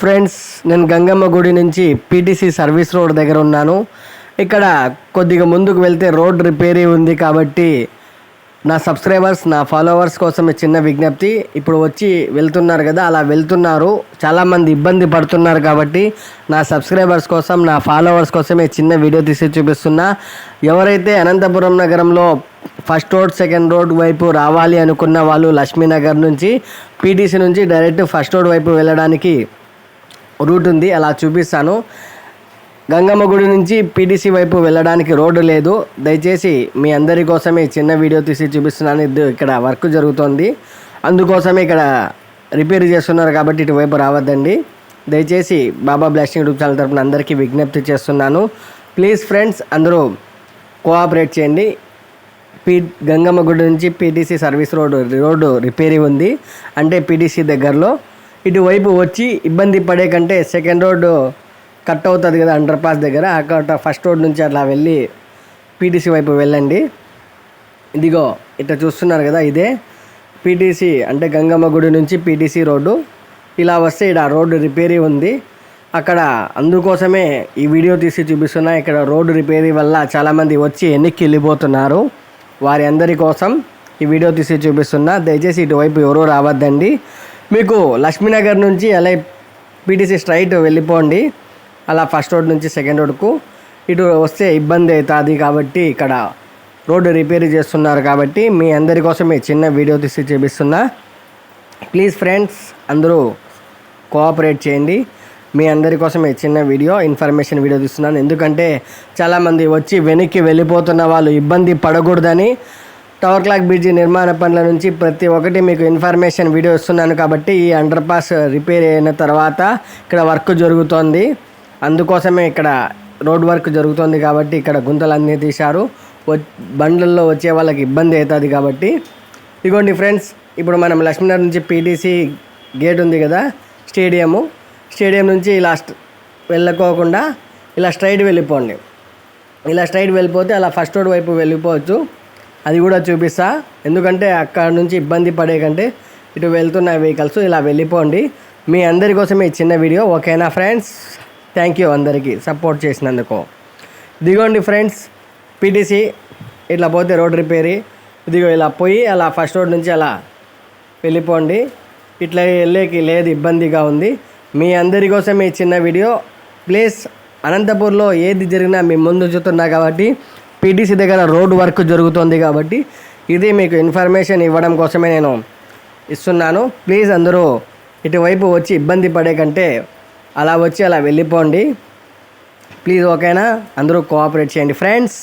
Friends, నేను గంగమ్మ గుడి నుంచి పీటీసీ సర్వీస్ రోడ్ దగ్గర ఉన్నాను. ఇక్కడ కొద్దిగా ముందుకు వెళ్తే రోడ్ రిపేరీ ఉంది కాబట్టి నా సబ్స్క్రైబర్స్, నా ఫాలోవర్స్ కోసం చిన్న విజ్ఞప్తి. ఇప్పుడు వచ్చి వెళ్తున్నారు కదా, అలా వెళ్తున్నారు, చాలామంది ఇబ్బంది పడుతున్నారు కాబట్టి నా సబ్స్క్రైబర్స్ కోసం, నా ఫాలోవర్స్ కోసమే చిన్న వీడియో తీసి చూపిస్తున్నా. ఎవరైతే అనంతపురం నగరంలో ఫస్ట్ రోడ్, సెకండ్ రోడ్ వైపు రావాలి అనుకున్న వాళ్ళు లక్ష్మీనగర్ నుంచి పీటీసీ నుంచి డైరెక్ట్ ఫస్ట్ రోడ్ వైపు వెళ్ళడానికి రూట్ ఉంది, అలా చూపిస్తాను. గంగమ్మ గుడి నుంచి పీటీసీ వైపు వెళ్ళడానికి రోడ్డు లేదు. దయచేసి మీ అందరి కోసమే చిన్న వీడియో తీసి చూపిస్తున్నాను. ఇక్కడ వర్క్ జరుగుతోంది, అందుకోసమే ఇక్కడ రిపేర్ చేస్తున్నారు కాబట్టి ఇటువైపు రావద్దండి. దయచేసి బాబా బ్లాస్టింగ్ యూట్యూబ్ ఛానల్ తరపున అందరికీ విజ్ఞప్తి చేస్తున్నాను. ప్లీజ్ ఫ్రెండ్స్, అందరూ కోఆపరేట్ చేయండి. గంగమ్మ గుడి నుంచి పీటీసీ సర్వీస్ రోడ్డు రిపేరీ ఉంది, అంటే పీటీసీ దగ్గరలో. ఇటువైపు వచ్చి ఇబ్బంది పడే కంటే సెకండ్ రోడ్డు కట్ అవుతుంది కదా అండర్ పాస్ దగ్గర, అక్కడ ఫస్ట్ రోడ్ నుంచి అట్లా వెళ్ళి పీటీసీ వైపు వెళ్ళండి. ఇదిగో ఇట్లా చూస్తున్నారు కదా, ఇదే పీటీసీ, అంటే గంగమ్మ గుడి నుంచి పీటీసీ రోడ్డు. ఇలా వస్తే ఇక్కడ రోడ్డు రిపేరీ ఉంది అక్కడ, అందుకోసమే ఈ వీడియో తీసి చూపిస్తున్నా. ఇక్కడ రోడ్డు రిపేరీ వల్ల చాలామంది వచ్చి వెనక్కి వెళ్ళిపోతున్నారు, వారి అందరి కోసం ఈ వీడియో తీసి చూపిస్తున్నా. దయచేసి ఇటువైపు ఎవరూ రావద్దండి. మీకు లక్ష్మీనగర్ నుంచి అలా పీటీసీ స్ట్రైట్ వెళ్ళిపోండి, అలా ఫస్ట్ రోడ్ నుంచి సెకండ్ రోడ్కు. ఇటు వస్తే ఇబ్బంది అవుతుంది కాబట్టి ఇక్కడ రోడ్డు రిపేర్ చేస్తున్నారు కాబట్టి మీ అందరి కోసం ఈ చిన్న వీడియో తీసి చూపిస్తున్నా. ప్లీజ్ ఫ్రెండ్స్, అందరూ కోఆపరేట్ చేయండి. మీ అందరి కోసం ఈ చిన్న ఇన్ఫర్మేషన్ వీడియో తీస్తున్నాను. ఎందుకంటే చాలామంది వచ్చి వెనక్కి వెళ్ళిపోతున్న వాళ్ళు ఇబ్బంది పడకూడదని టవర్ క్లాక్ బ్రిడ్జి నిర్మాణ పనుల నుంచి ప్రతి ఒక్కటి మీకు ఇన్ఫర్మేషన్ వీడియో ఇస్తున్నాను. కాబట్టి ఈ అండర్ పాస్ రిపేర్ అయిన తర్వాత ఇక్కడ వర్క్ జరుగుతోంది, అందుకోసమే ఇక్కడ రోడ్ వర్క్ జరుగుతుంది కాబట్టి ఇక్కడ గుంతలన్నీ తీశారు. బండ్లలో వచ్చే వాళ్ళకి ఇబ్బంది అవుతుంది కాబట్టి. ఇదిగోండి ఫ్రెండ్స్, ఇప్పుడు మనం లక్ష్మీనగర్ నుంచి పీటీసీ గేట్ ఉంది కదా, స్టేడియం నుంచి ఇలా వెళ్ళకోకుండా ఇలా స్ట్రైట్ వెళ్ళిపోండి. ఇలా స్ట్రైట్ వెళ్ళిపోతే అలా ఫస్ట్ రోడ్ వైపు వెళ్ళిపోవచ్చు, అది కూడా చూపిస్తా. ఎందుకంటే అక్కడ నుంచి ఇబ్బంది పడే కంటే ఇటు వెళ్తున్న వెహికల్స్ ఇలా వెళ్ళిపోండి. మీ అందరి కోసం ఈ చిన్న వీడియో, ఓకేనా ఫ్రెండ్స్? థ్యాంక్ యూ అందరికీ సపోర్ట్ చేసినందుకు. దిగోండి ఫ్రెండ్స్, పీటీసీ ఇట్లా పోతే రోడ్ రిపేరీ. ఇదిగో ఇలా పోయి అలా ఫస్ట్ రోడ్ నుంచి అలా వెళ్ళిపోండి. ఇట్లా వెళ్ళేకి లేదు, ఇబ్బందిగా ఉంది. మీ అందరి కోసం ఈ చిన్న వీడియో. ప్లీజ్, అనంతపూర్లో ఏది జరిగినా మీ ముందు చూస్తున్నా కాబట్టి పీటీసీ దగ్గర రోడ్ వర్క్ జరుగుతుంది కాబట్టి ఇది మీకు ఇన్ఫర్మేషన్ ఇవ్వడం కోసమే నేను ఇస్తున్నాను. ప్లీజ్ అందరూ ఇటువైపు వచ్చి ఇబ్బంది పడే కంటే అలా వచ్చి అలా వెళ్ళిపోండి ప్లీజ్, ఓకేనా? అందరూ కోఆపరేట్ చేయండి ఫ్రెండ్స్.